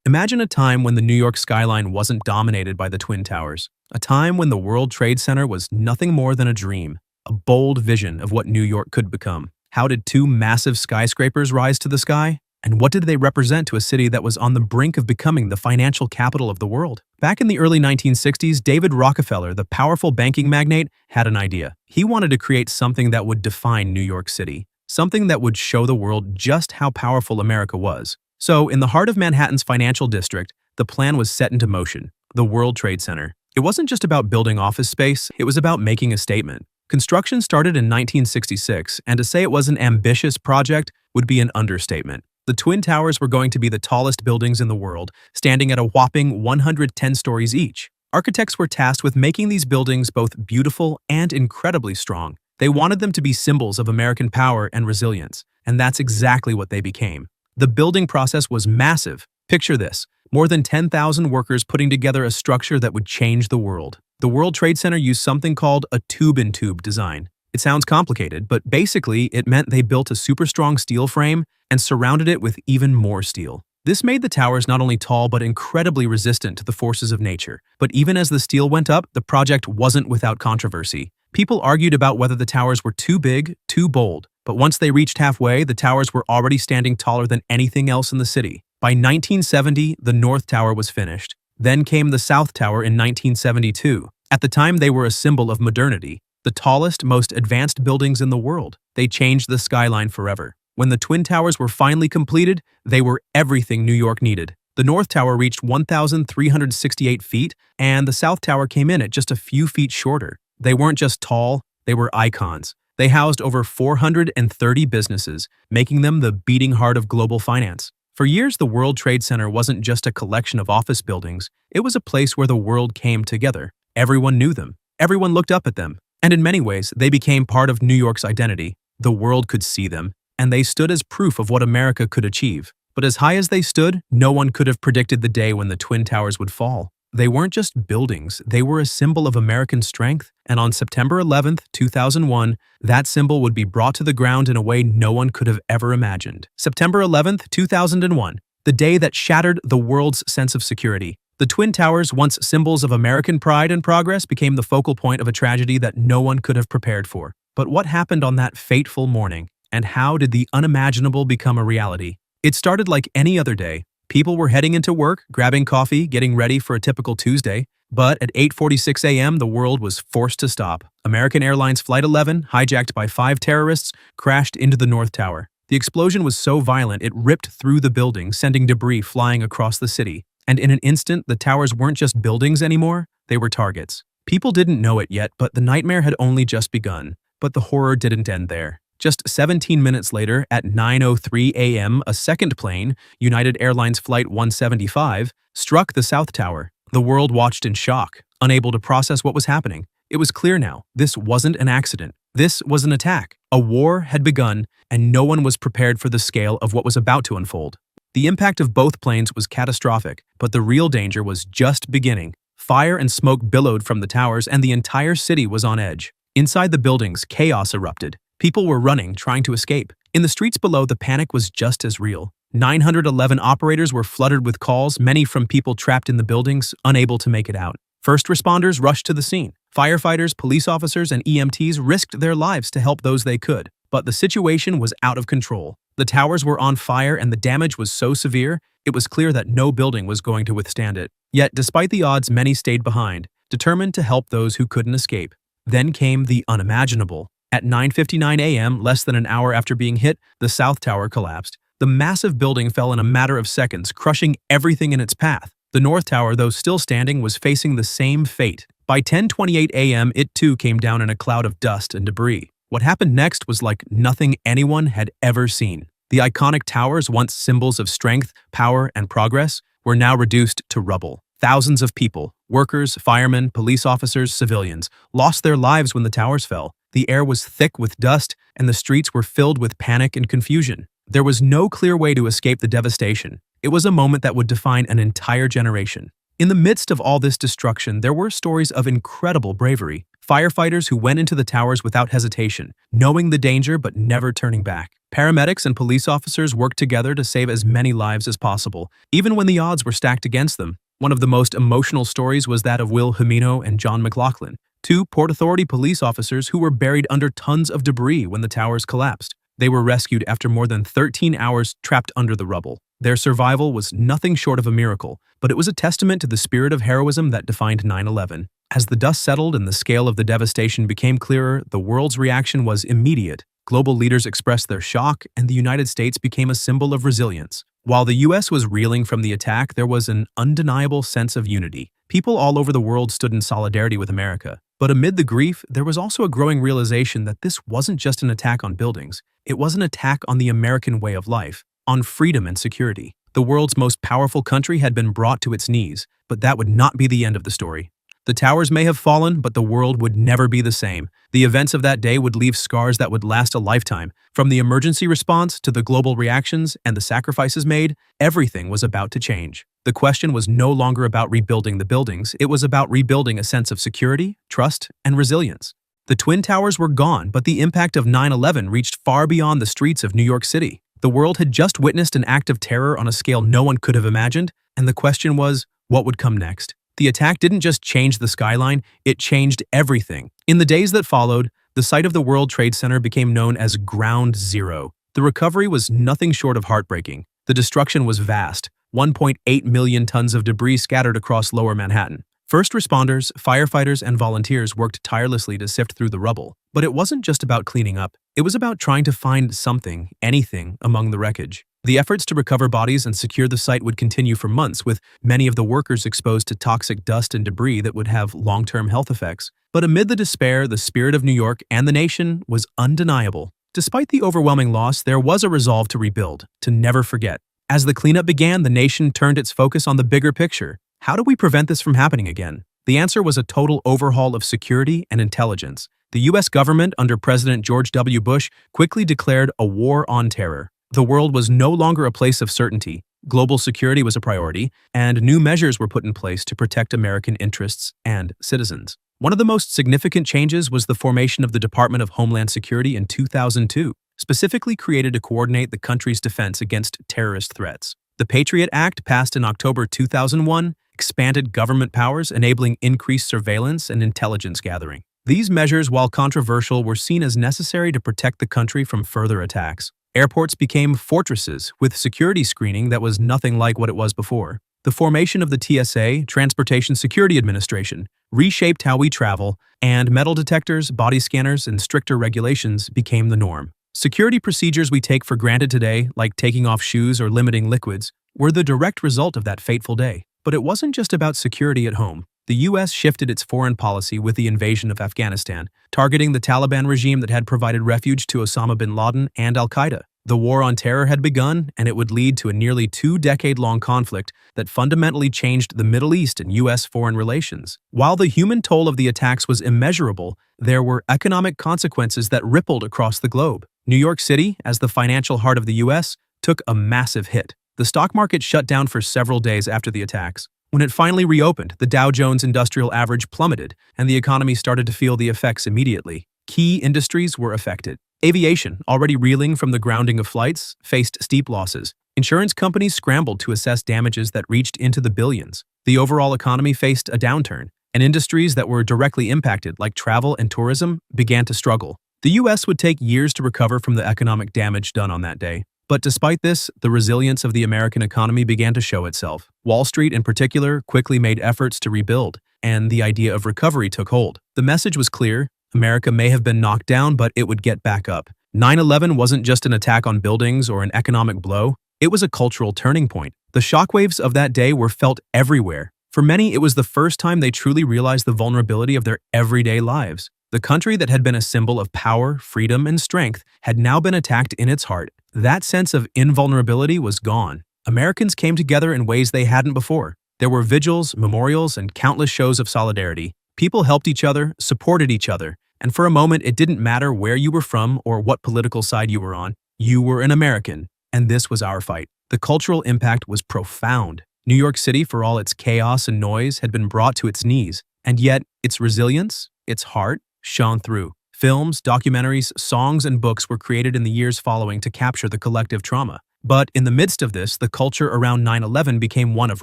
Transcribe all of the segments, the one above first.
Imagine a time when the New York skyline wasn't dominated by the Twin Towers. A time when the World Trade Center was nothing more than a dream, a bold vision of what New York could become. How did two massive skyscrapers rise to the sky? And what did they represent to a city that was on the brink of becoming the financial capital of the world? Back in the early 1960s, David Rockefeller, the powerful banking magnate, had an idea. He wanted to create something that would define New York City, something that would show the world just how powerful America was. So, in the heart of Manhattan's financial district, the plan was set into motion: the World Trade Center. It wasn't just about building office space, it was about making a statement. Construction started in 1966, and to say it was an ambitious project would be an understatement. The Twin Towers were going to be the tallest buildings in the world, standing at a whopping 110 stories each. Architects were tasked with making these buildings both beautiful and incredibly strong. They wanted them to be symbols of American power and resilience, and that's exactly what they became. The building process was massive. Picture this: more than 10,000 workers putting together a structure that would change the world. The World Trade Center used something called a tube-in-tube design. It sounds complicated, but basically it meant they built a super strong steel frame and surrounded it with even more steel. This made the towers not only tall but incredibly resistant to the forces of nature. But even as the steel went up, the project wasn't without controversy. People argued about whether the towers were too big, too bold. But once they reached halfway, the towers were already standing taller than anything else in the city. By 1970, the North Tower was finished. Then came the South Tower in 1972. At the time, they were a symbol of modernity, the tallest, most advanced buildings in the world. They changed the skyline forever. When the Twin Towers were finally completed, they were everything New York needed. The North Tower reached 1,368 feet, and the South Tower came in at just a few feet shorter. They weren't just tall, they were icons. They housed over 430 businesses, making them the beating heart of global finance. For years, the World Trade Center wasn't just a collection of office buildings. It was a place where the world came together. Everyone knew them. Everyone looked up at them. And in many ways, they became part of New York's identity. The world could see them, and they stood as proof of what America could achieve. But as high as they stood, no one could have predicted the day when the Twin Towers would fall. They weren't just buildings, they were a symbol of American strength, and on September 11, 2001, that symbol would be brought to the ground in a way no one could have ever imagined. September 11, 2001, the day that shattered the world's sense of security. The Twin Towers, once symbols of American pride and progress, became the focal point of a tragedy that no one could have prepared for. But what happened on that fateful morning, and how did the unimaginable become a reality? It started like any other day. People were heading into work, grabbing coffee, getting ready for a typical Tuesday. But at 8:46 a.m., the world was forced to stop. American Airlines Flight 11, hijacked by 5 terrorists, crashed into the North Tower. The explosion was so violent it ripped through the building, sending debris flying across the city. And in an instant, the towers weren't just buildings anymore, they were targets. People didn't know it yet, but the nightmare had only just begun. But the horror didn't end there. Just 17 minutes later, at 9:03 a.m., a second plane, United Airlines Flight 175, struck the South Tower. The world watched in shock, unable to process what was happening. It was clear now, this wasn't an accident. This was an attack. A war had begun, and no one was prepared for the scale of what was about to unfold. The impact of both planes was catastrophic, but the real danger was just beginning. Fire and smoke billowed from the towers, and the entire city was on edge. Inside the buildings, chaos erupted. People were running, trying to escape. In the streets below, the panic was just as real. 911 operators were flooded with calls, many from people trapped in the buildings, unable to make it out. First responders rushed to the scene. Firefighters, police officers, and EMTs risked their lives to help those they could. But the situation was out of control. The towers were on fire, and the damage was so severe, it was clear that no building was going to withstand it. Yet, despite the odds, many stayed behind, determined to help those who couldn't escape. Then came the unimaginable. At 9:59 a.m., less than an hour after being hit, the South Tower collapsed. The massive building fell in a matter of seconds, crushing everything in its path. The North Tower, though still standing, was facing the same fate. By 10:28 a.m., it too came down in a cloud of dust and debris. What happened next was like nothing anyone had ever seen. The iconic towers, once symbols of strength, power, and progress, were now reduced to rubble. Thousands of people, workers, firemen, police officers, civilians, lost their lives when the towers fell. The air was thick with dust, and the streets were filled with panic and confusion. There was no clear way to escape the devastation. It was a moment that would define an entire generation. In the midst of all this destruction, there were stories of incredible bravery. Firefighters who went into the towers without hesitation, knowing the danger but never turning back. Paramedics and police officers worked together to save as many lives as possible, even when the odds were stacked against them. One of the most emotional stories was that of Will Humino and John McLaughlin, two Port Authority police officers who were buried under tons of debris when the towers collapsed. They were rescued after more than 13 hours trapped under the rubble. Their survival was nothing short of a miracle, but it was a testament to the spirit of heroism that defined 9/11. As the dust settled and the scale of the devastation became clearer, the world's reaction was immediate. Global leaders expressed their shock, and the United States became a symbol of resilience. While the U.S. was reeling from the attack, there was an undeniable sense of unity. People all over the world stood in solidarity with America. But amid the grief, there was also a growing realization that this wasn't just an attack on buildings. It was an attack on the American way of life, on freedom and security. The world's most powerful country had been brought to its knees, but that would not be the end of the story. The towers may have fallen, but the world would never be the same. The events of that day would leave scars that would last a lifetime. From the emergency response to the global reactions and the sacrifices made, everything was about to change. The question was no longer about rebuilding the buildings, it was about rebuilding a sense of security, trust, and resilience. The Twin Towers were gone, but the impact of 9/11 reached far beyond the streets of New York City. The world had just witnessed an act of terror on a scale no one could have imagined, and the question was, what would come next? The attack didn't just change the skyline, it changed everything. In the days that followed, the site of the World Trade Center became known as Ground Zero. The recovery was nothing short of heartbreaking. The destruction was vast, 1.8 million tons of debris scattered across lower Manhattan. First responders, firefighters, and volunteers worked tirelessly to sift through the rubble. But it wasn't just about cleaning up. It was about trying to find something, anything, among the wreckage. The efforts to recover bodies and secure the site would continue for months, with many of the workers exposed to toxic dust and debris that would have long-term health effects. But amid the despair, the spirit of New York and the nation was undeniable. Despite the overwhelming loss, there was a resolve to rebuild, to never forget. As the cleanup began, the nation turned its focus on the bigger picture. How do we prevent this from happening again? The answer was a total overhaul of security and intelligence. The U.S. government, under President George W. Bush, quickly declared a war on terror. The world was no longer a place of certainty. Global security was a priority, and new measures were put in place to protect American interests and citizens. One of the most significant changes was the formation of the Department of Homeland Security in 2002, specifically created to coordinate the country's defense against terrorist threats. The Patriot Act, passed in October 2001, expanded government powers, enabling increased surveillance and intelligence gathering. These measures, while controversial, were seen as necessary to protect the country from further attacks. Airports became fortresses, with security screening that was nothing like what it was before. The formation of the TSA, Transportation Security Administration, reshaped how we travel, and metal detectors, body scanners, and stricter regulations became the norm. Security procedures we take for granted today, like taking off shoes or limiting liquids, were the direct result of that fateful day. But it wasn't just about security at home. The U.S. shifted its foreign policy with the invasion of Afghanistan, targeting the Taliban regime that had provided refuge to Osama bin Laden and al-Qaeda. The war on terror had begun, and it would lead to a nearly two-decade-long conflict that fundamentally changed the Middle East and U.S. foreign relations. While the human toll of the attacks was immeasurable, there were economic consequences that rippled across the globe. New York City, as the financial heart of the U.S., took a massive hit. The stock market shut down for several days after the attacks. When it finally reopened, the Dow Jones Industrial Average plummeted, and the economy started to feel the effects immediately. Key industries were affected. Aviation, already reeling from the grounding of flights, faced steep losses. Insurance companies scrambled to assess damages that reached into the billions. The overall economy faced a downturn, and industries that were directly impacted, like travel and tourism, began to struggle. The U.S. would take years to recover from the economic damage done on that day. But despite this, the resilience of the American economy began to show itself. Wall Street, in particular, quickly made efforts to rebuild, and the idea of recovery took hold. The message was clear: America may have been knocked down, but it would get back up. 9/11 wasn't just an attack on buildings or an economic blow, it was a cultural turning point. The shockwaves of that day were felt everywhere. For many, it was the first time they truly realized the vulnerability of their everyday lives. The country that had been a symbol of power, freedom, and strength had now been attacked in its heart. That sense of invulnerability was gone. Americans came together in ways they hadn't before. There were vigils, memorials, and countless shows of solidarity. People helped each other, supported each other, and for a moment it didn't matter where you were from or what political side you were on. You were an American, and this was our fight. The cultural impact was profound. New York City, for all its chaos and noise, had been brought to its knees, and yet its resilience, its heart, shone through. Films, documentaries, songs, and books were created in the years following to capture the collective trauma. But in the midst of this, the culture around 9/11 became one of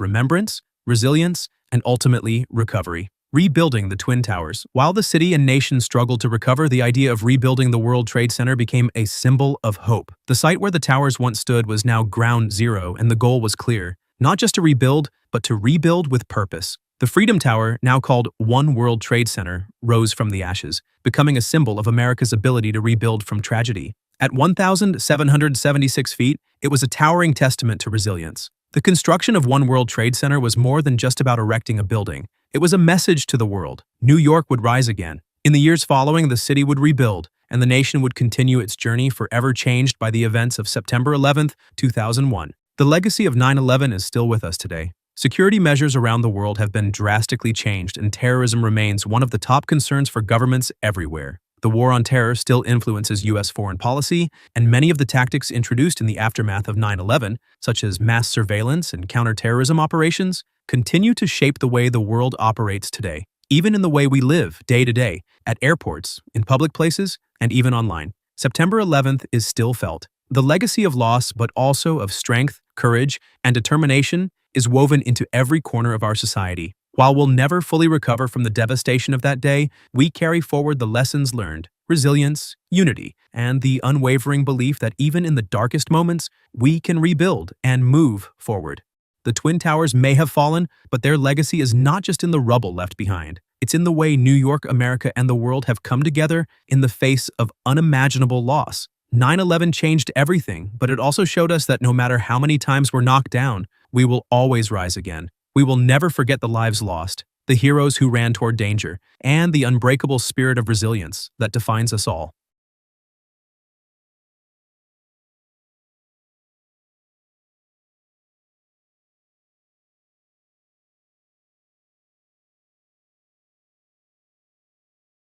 remembrance, resilience, and ultimately recovery. Rebuilding the Twin Towers. While the city and nation struggled to recover, the idea of rebuilding the World Trade Center became a symbol of hope. The site where the towers once stood was now ground zero, and the goal was clear: not just to rebuild, but to rebuild with purpose. The Freedom Tower, now called One World Trade Center, rose from the ashes, becoming a symbol of America's ability to rebuild from tragedy. At 1,776 feet, it was a towering testament to resilience. The construction of One World Trade Center was more than just about erecting a building. It was a message to the world. New York would rise again. In the years following, the city would rebuild, and the nation would continue its journey, forever changed by the events of September 11, 2001. The legacy of 9/11 is still with us today. Security measures around the world have been drastically changed, and terrorism remains one of the top concerns for governments everywhere. The war on terror still influences U.S. foreign policy, and many of the tactics introduced in the aftermath of 9/11, such as mass surveillance and counterterrorism operations, continue to shape the way the world operates today, even in the way we live day to day, at airports, in public places, and even online. September 11th is still felt. The legacy of loss, but also of strength, courage, and determination, is woven into every corner of our society. While we'll never fully recover from the devastation of that day, we carry forward the lessons learned: resilience, unity, and the unwavering belief that even in the darkest moments, we can rebuild and move forward. The Twin Towers may have fallen, but their legacy is not just in the rubble left behind. It's in the way New York, America, and the world have come together in the face of unimaginable loss. 9/11 changed everything, but it also showed us that no matter how many times we're knocked down, we will always rise again. We will never forget the lives lost, the heroes who ran toward danger, and the unbreakable spirit of resilience that defines us all.